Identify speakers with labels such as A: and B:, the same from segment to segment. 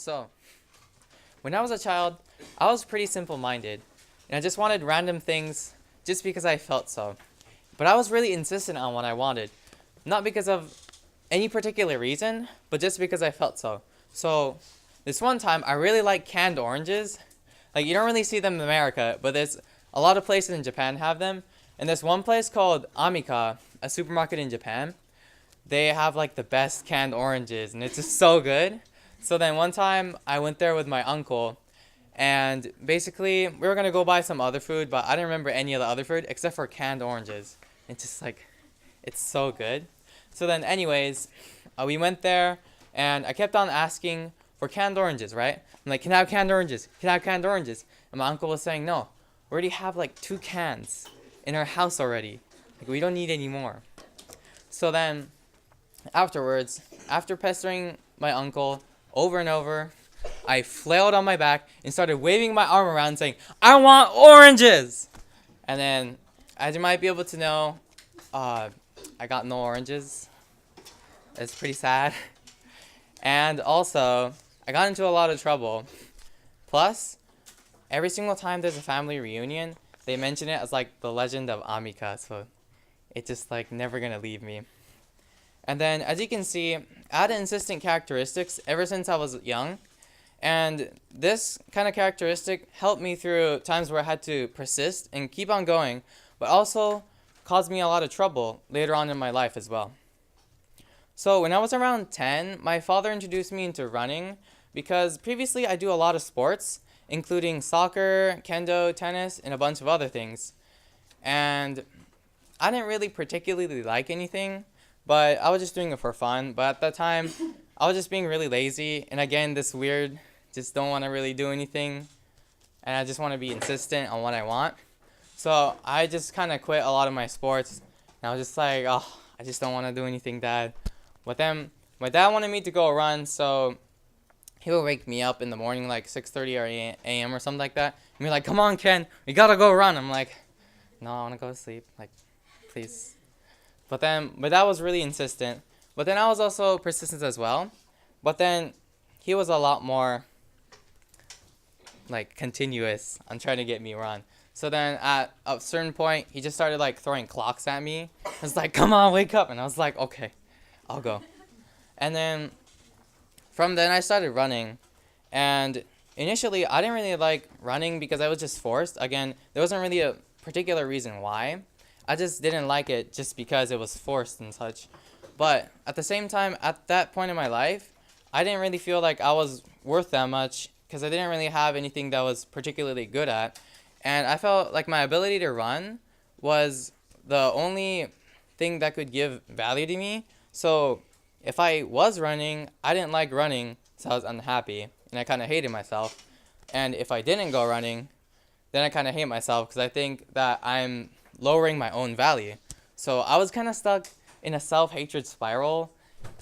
A: So, when I was a child, I was pretty simple-minded, and I just wanted random things just because I felt so. But I was really insistent on what I wanted, not because of any particular reason, but just because I felt so. So, this one time, I really liked canned oranges. Like, you don't really see them in America, but there's a lot of places in Japan have them. And there's one place called Amika, a supermarket in Japan. They have like the best canned oranges, and it's just so good. So then one time I went there with my uncle, and basically we were gonna go buy some other food, but I didn't remember any of the other food except for canned oranges. It's just like, it's so good. So then anyways, we went there, and I kept on asking for canned oranges, right? I'm like, can I have canned oranges? Can I have canned oranges? And my uncle was saying, no, we already have like 2 cans in our house already. Like, we don't need any more. So then afterwards, after pestering my uncle over and over, I flailed on my back and started waving my arm around saying, I want oranges! And then, as you might be able to know, I got no oranges. It's pretty sad. And also, I got into a lot of trouble. Plus, every single time there's a family reunion, they mention it as like the legend of Amika, so it's just like never gonna leave me. And then, as you can see, I had insistent characteristics ever since I was young. And this kind of characteristic helped me through times where I had to persist and keep on going, but also caused me a lot of trouble later on in my life as well. So when I was around 10, my father introduced me into running because previously I do a lot of sports, including soccer, kendo, tennis, and a bunch of other things. And I didn't really particularly like anything, but I was just doing it for fun. But at that time, I was just being really lazy. And again, this weird, just don't want to really do anything. And I just want to be insistent on what I want. So I just kind of quit a lot of my sports. And I was just like, oh, I just don't want to do anything, Dad. But then my dad wanted me to go run, so he would wake me up in the morning like 6:30 or a.m. or something like that. And be like, come on, Ken, we gotta go run. I'm like, no, I want to go to sleep. Like, please. But then my dad was really insistent. But then I was also persistent as well. But then he was a lot more like continuous on trying to get me run. So then at a certain point, he just started like throwing clocks at me. He was like, come on, wake up. And I was like, okay, I'll go. And then from then I started running. And initially I didn't really like running because I was just forced. Again, there wasn't really a particular reason why. I just didn't like it just because it was forced and such. But at the same time, at that point in my life, I didn't really feel like I was worth that much because I didn't really have anything that was particularly good at. And I felt like my ability to run was the only thing that could give value to me. So if I was running, I didn't like running, so I was unhappy, and I kind of hated myself. And if I didn't go running, then I kind of hate myself because I think that I'm lowering my own value. So I was kind of stuck in a self-hatred spiral,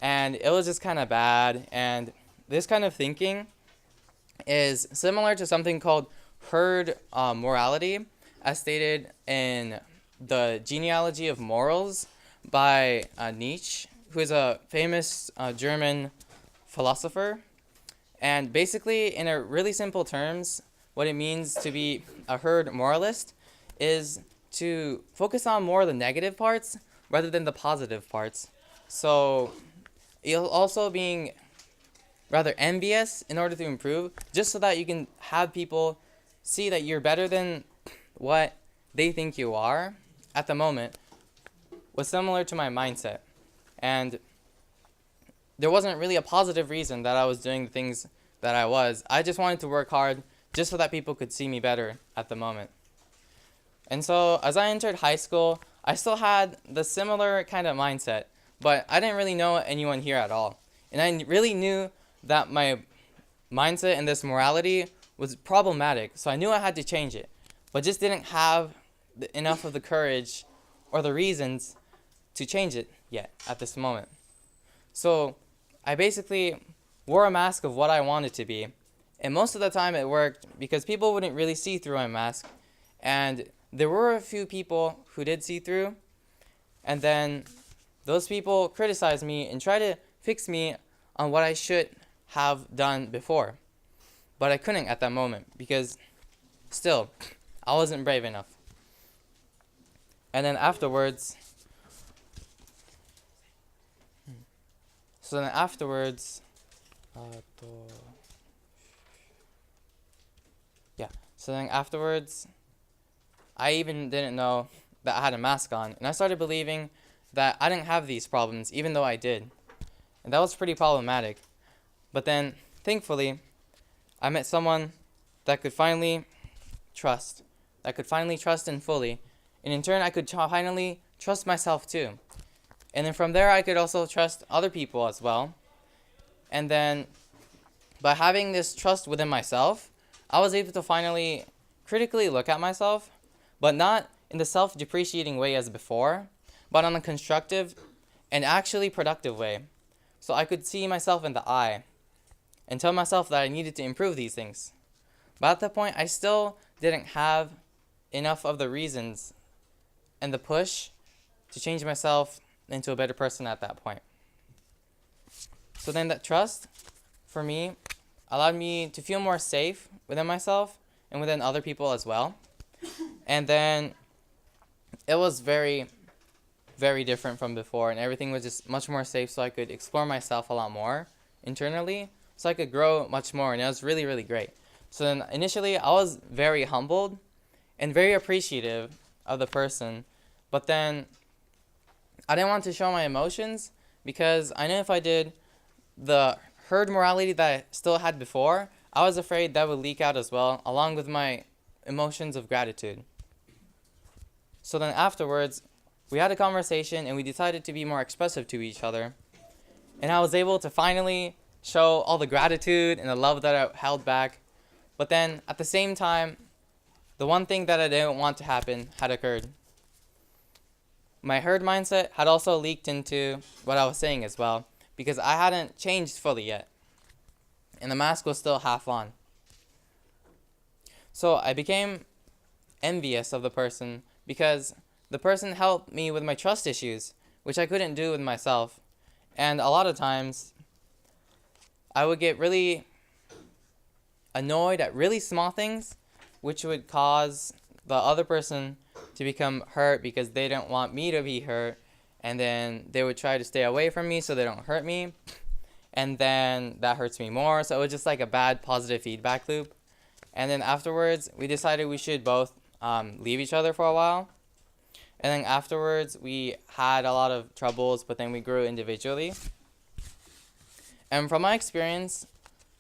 A: and it was just kind of bad. And this kind of thinking is similar to something called herd morality, as stated in the Genealogy of Morals by Nietzsche, who is a famous German philosopher. And basically, in a really simple terms, what it means to be a herd moralist is to focus on more of the negative parts rather than the positive parts. So you'll also being rather envious in order to improve, just so that you can have people see that you're better than what they think you are at the moment, was similar to my mindset. And there wasn't really a positive reason that I was doing the things that I was. I just wanted to work hard just so that people could see me better at the moment. And so as I entered high school, I still had the similar kind of mindset, but I didn't really know anyone here at all. And I really knew that my mindset and this morality was problematic, so I knew I had to change it, but just didn't have enough of the courage or the reasons to change it yet at this moment. So I basically wore a mask of what I wanted to be, and most of the time it worked because people wouldn't really see through my mask, and there were a few people who did see through, and then those people criticized me and tried to fix me on what I should have done before. But I couldn't at that moment because still, I wasn't brave enough. And then afterwards, so then afterwards, so then afterwards, I even didn't know that I had a mask on, and I started believing that I didn't have these problems, even though I did. And that was pretty problematic. But then, thankfully, I met someone that could finally trust, in fully, and in turn, I could finally trust myself too. And then from there, I could also trust other people as well. And then, by having this trust within myself, I was able to finally critically look at myself, but not in the self-depreciating way as before, but on a constructive and actually productive way. So I could see myself in the eye and tell myself that I needed to improve these things. But at that point, I still didn't have enough of the reasons and the push to change myself into a better person at that point. So then that trust, for me, allowed me to feel more safe within myself and within other people as well. And then it was very, very different from before, and everything was just much more safe, so I could explore myself a lot more internally, so I could grow much more, and it was really, really great. So then initially, I was very humbled and very appreciative of the person, but then I didn't want to show my emotions because I knew if I did, the herd morality that I still had before, I was afraid that would leak out as well, along with my emotions of gratitude. So then afterwards, we had a conversation and we decided to be more expressive to each other. And I was able to finally show all the gratitude and the love that I held back. But then at the same time, the one thing that I didn't want to happen had occurred. My herd mindset had also leaked into what I was saying as well, because I hadn't changed fully yet. And the mask was still half on. So I became envious of the person because the person helped me with my trust issues, which I couldn't do with myself. And a lot of times, I would get really annoyed at really small things, which would cause the other person to become hurt because they don't want me to be hurt. And then they would try to stay away from me so they don't hurt me. And then that hurts me more. So it was just like a bad positive feedback loop. And then afterwards, we decided we should both leave each other for a while. And then afterwards, we had a lot of troubles, but then we grew individually. And from my experience,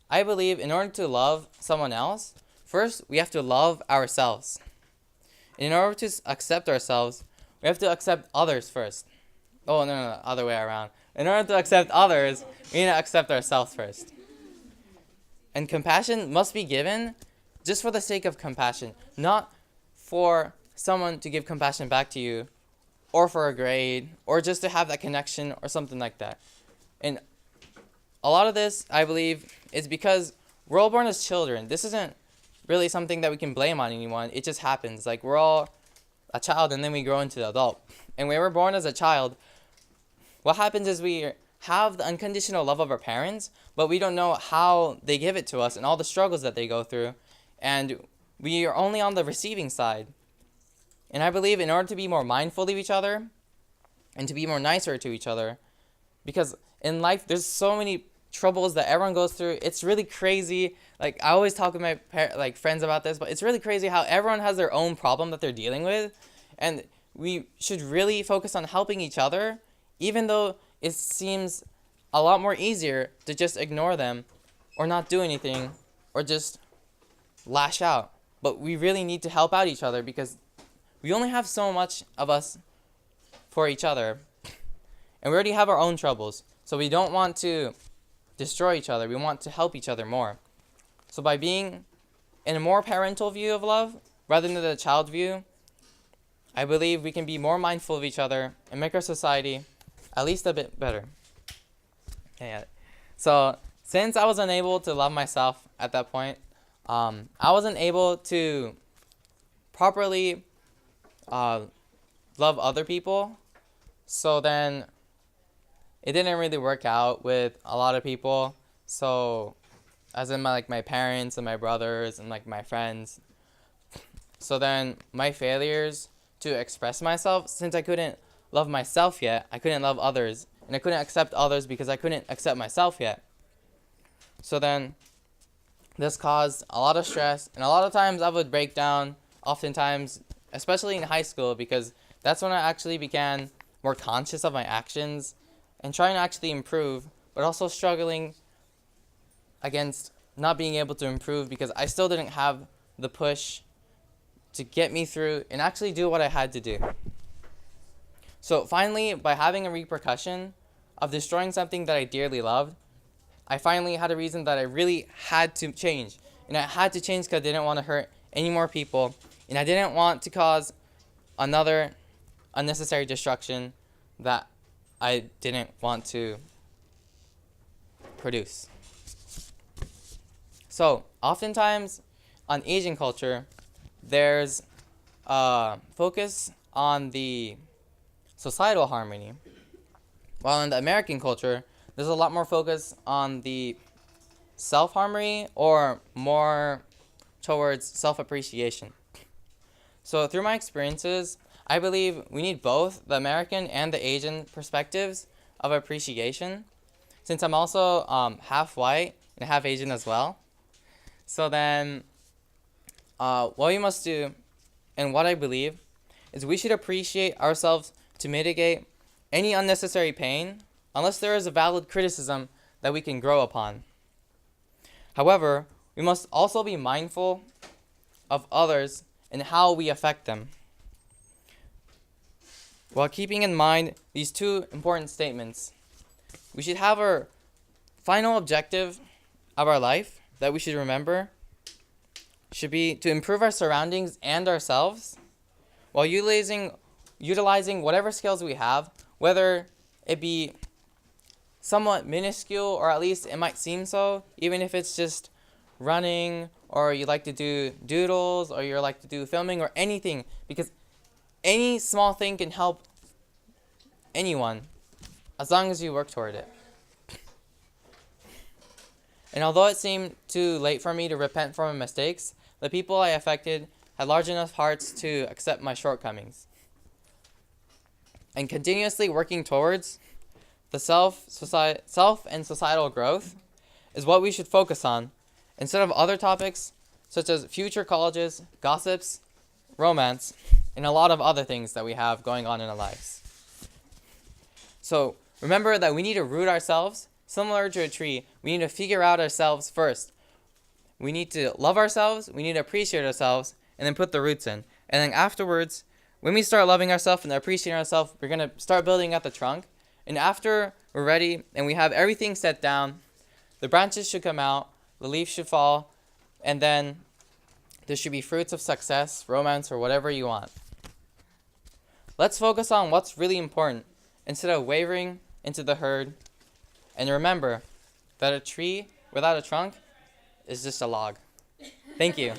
A: I believe in order to love someone else, first, we have to love ourselves. And in order to accept ourselves, we have to accept others first. Oh, no, other way around. In order to accept others, we need to accept ourselves first. And compassion must be given just for the sake of compassion, not for someone to give compassion back to you, or for a grade, or just to have that connection, or something like that. And a lot of this, I believe, is because we're all born as children. This isn't really something that we can blame on anyone. It just happens. Like, we're all a child, and then we grow into the adult. And when we're born as a child, what happens is we have the unconditional love of our parents, but we don't know how they give it to us and all the struggles that they go through. And we are only on the receiving side. And I believe in order to be more mindful of each other and to be more nicer to each other, because in life there's so many troubles that everyone goes through. It's really crazy. Like, I always talk with my friends about this, but it's really crazy how everyone has their own problem that they're dealing with. And we should really focus on helping each other, even though it seems a lot more easier to just ignore them or not do anything or just lash out. But we really need to help out each other because we only have so much of us for each other. And we already have our own troubles. So we don't want to destroy each other. We want to help each other more. So by being in a more parental view of love rather than the child view, I believe we can be more mindful of each other and make our society at least a bit better. Yeah. So since I was unable to love myself at that point, I wasn't able to properly love other people. So then it didn't really work out with a lot of people So, as in my parents and my brothers and my friends. So then my failures to express myself, since I couldn't love myself yet, I couldn't love others, and I couldn't accept others because I couldn't accept myself yet. So then this caused a lot of stress, and a lot of times I would break down, oftentimes, especially in high school, because that's when I actually began more conscious of my actions and trying to actually improve, but also struggling against not being able to improve because I still didn't have the push to get me through and actually do what I had to do. So finally, by having a repercussion of destroying something that I dearly loved, I finally had a reason that I really had to change. And I had to change because I didn't want to hurt any more people, and I didn't want to cause another unnecessary destruction that I didn't want to produce. So, oftentimes on Asian culture, there's a focus on the societal harmony, while in the American culture, there's a lot more focus on the self-harmony or more towards self-appreciation. So through my experiences, I believe we need both the American and the Asian perspectives of appreciation, since I'm also half white and half Asian as well. So then what we must do, and what I believe, is we should appreciate ourselves to mitigate any unnecessary pain unless there is a valid criticism that we can grow upon. However, we must also be mindful of others and how we affect them, while keeping in mind these two important statements. We should have our final objective of our life that we should remember should be to improve our surroundings and ourselves while utilizing whatever skills we have, whether it be somewhat minuscule or at least it might seem so, even if it's just running or you like to do doodles or you like to do filming or anything, because any small thing can help anyone as long as you work toward it. And although it seemed too late for me to repent for my mistakes, the people I affected had large enough hearts to accept my shortcomings. And continuously working towards the self and societal growth is what we should focus on, instead of other topics such as future colleges, gossips, romance, and a lot of other things that we have going on in our lives. So remember that we need to root ourselves. Similar to a tree, we need to figure out ourselves first. We need to love ourselves, we need to appreciate ourselves, and then put the roots in. And then afterwards, when we start loving ourselves and appreciating ourselves, we're going to start building out the trunk. And after we're ready and we have everything set down, the branches should come out, the leaves should fall, and then there should be fruits of success, romance, or whatever you want. Let's focus on what's really important instead of wavering into the herd. And remember that a tree without a trunk is just a log. Thank you.